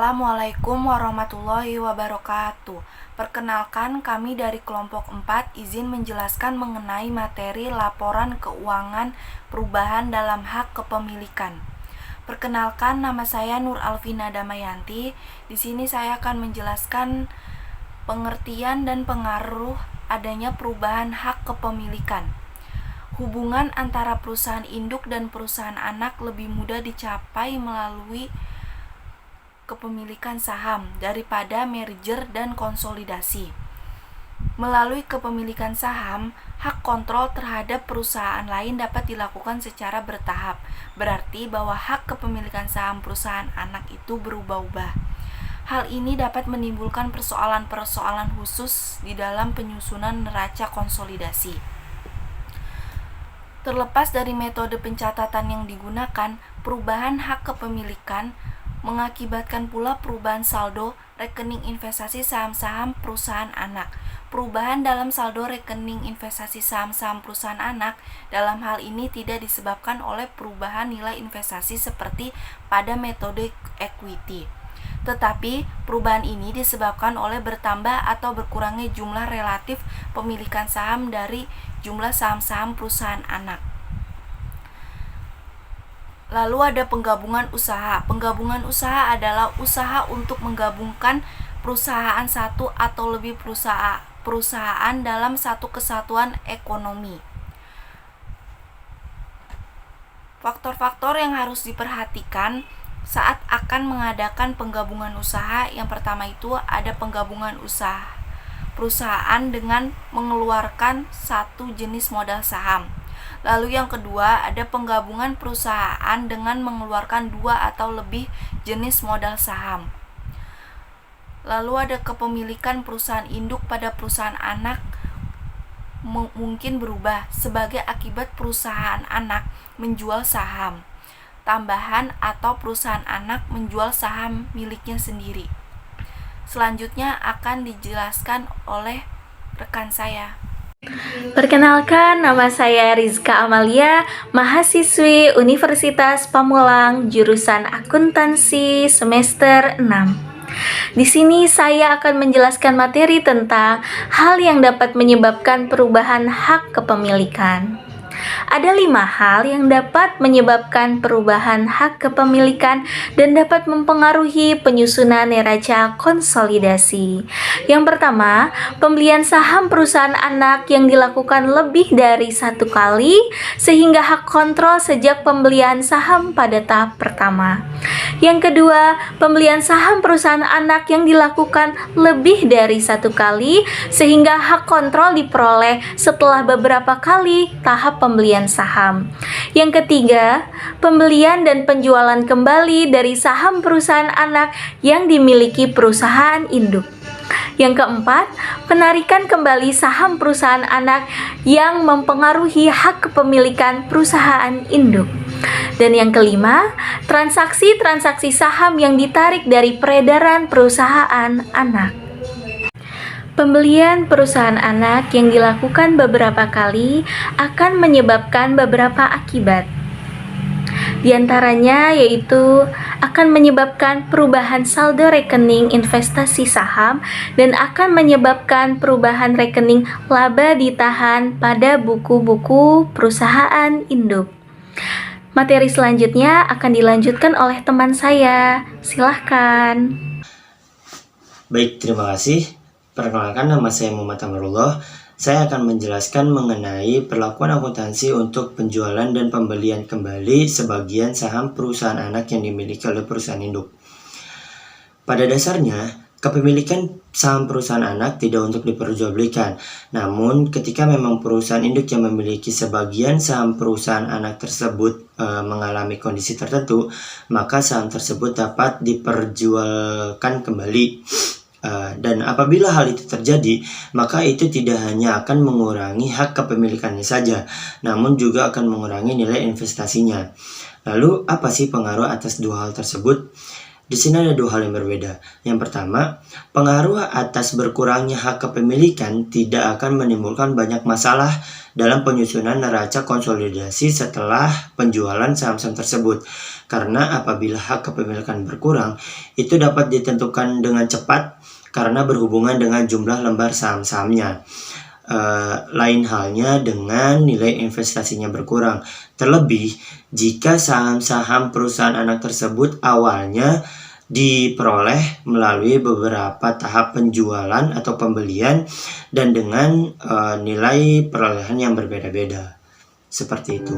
Assalamualaikum warahmatullahi wabarakatuh. Perkenalkan, kami dari kelompok 4 izin menjelaskan mengenai materi laporan keuangan perubahan dalam hak kepemilikan. Perkenalkan, nama saya Nur Alvina Damayanti. Di sini saya akan menjelaskan pengertian dan pengaruh adanya perubahan hak kepemilikan. Hubungan antara perusahaan induk dan perusahaan anak lebih mudah dicapai melalui kepemilikan saham daripada merger dan konsolidasi. Melalui kepemilikan saham, hak kontrol terhadap perusahaan lain dapat dilakukan secara bertahap. Berarti bahwa hak kepemilikan saham perusahaan anak itu berubah-ubah. Hal ini dapat menimbulkan persoalan-persoalan khusus di dalam penyusunan neraca konsolidasi. Terlepas dari metode pencatatan yang digunakan, perubahan hak kepemilikan mengakibatkan pula perubahan saldo rekening investasi saham-saham perusahaan anak. Perubahan dalam saldo rekening investasi saham-saham perusahaan anak dalam hal ini tidak disebabkan oleh perubahan nilai investasi seperti pada metode equity. Tetapi perubahan ini disebabkan oleh bertambah atau berkurangnya jumlah relatif pemilikan saham dari jumlah saham-saham perusahaan anak. Lalu ada penggabungan usaha. Penggabungan usaha adalah usaha untuk menggabungkan perusahaan satu atau lebih perusahaan dalam satu kesatuan ekonomi. Faktor-faktor yang harus diperhatikan saat akan mengadakan penggabungan usaha, yang pertama itu ada penggabungan usaha perusahaan dengan mengeluarkan satu jenis modal saham. Lalu yang kedua ada penggabungan perusahaan dengan mengeluarkan dua atau lebih jenis modal saham. Lalu ada kepemilikan perusahaan induk pada perusahaan anak mungkin berubah sebagai akibat perusahaan anak menjual saham tambahan atau perusahaan anak menjual saham miliknya sendiri. Selanjutnya akan dijelaskan oleh rekan saya. Perkenalkan, nama saya Rizka Amalia, mahasiswi Universitas Pamulang, jurusan Akuntansi semester 6. Di sini saya akan menjelaskan materi tentang hal yang dapat menyebabkan perubahan hak kepemilikan. Ada 5 hal yang dapat menyebabkan perubahan hak kepemilikan dan dapat mempengaruhi penyusunan neraca konsolidasi. Yang pertama, pembelian saham perusahaan anak yang dilakukan lebih dari satu kali sehingga hak kontrol sejak pembelian saham pada tahap pertama. Yang kedua, pembelian saham perusahaan anak yang dilakukan lebih dari satu kali sehingga hak kontrol diperoleh setelah beberapa kali tahap pembelian saham. Yang ketiga, pembelian dan penjualan kembali dari saham perusahaan anak yang dimiliki perusahaan induk. Yang keempat, penarikan kembali saham perusahaan anak yang mempengaruhi hak kepemilikan perusahaan induk. Dan yang kelima, transaksi-transaksi saham yang ditarik dari peredaran perusahaan anak. Pembelian perusahaan anak yang dilakukan beberapa kali akan menyebabkan beberapa akibat. Di antaranya yaitu akan menyebabkan perubahan saldo rekening investasi saham dan akan menyebabkan perubahan rekening laba ditahan pada buku-buku perusahaan induk. Materi selanjutnya akan dilanjutkan oleh teman saya. Silahkan. Baik, terima kasih. Perkenalkan, nama saya Muhammad Amarullah. Saya akan menjelaskan mengenai perlakuan akuntansi untuk penjualan dan pembelian kembali sebagian saham perusahaan anak yang dimiliki oleh perusahaan induk. Pada dasarnya, kepemilikan saham perusahaan anak tidak untuk diperjualbelikan. Namun, ketika memang perusahaan induk yang memiliki sebagian saham perusahaan anak tersebut mengalami kondisi tertentu, maka saham tersebut dapat diperjualkan kembali. Dan apabila hal itu terjadi, maka itu tidak hanya akan mengurangi hak kepemilikannya saja, namun juga akan mengurangi nilai investasinya. Lalu, apa sih pengaruh atas dua hal tersebut? Di sini ada dua hal yang berbeda. Yang pertama, pengaruh atas berkurangnya hak kepemilikan tidak akan menimbulkan banyak masalah dalam penyusunan neraca konsolidasi setelah penjualan saham-saham tersebut. Karena apabila hak kepemilikan berkurang, itu dapat ditentukan dengan cepat karena berhubungan dengan jumlah lembar saham-sahamnya. Lain halnya dengan nilai investasinya berkurang. Terlebih, jika saham-saham perusahaan anak tersebut awalnya diperoleh melalui beberapa tahap penjualan atau pembelian dan dengan nilai perolehan yang berbeda-beda. Seperti itu.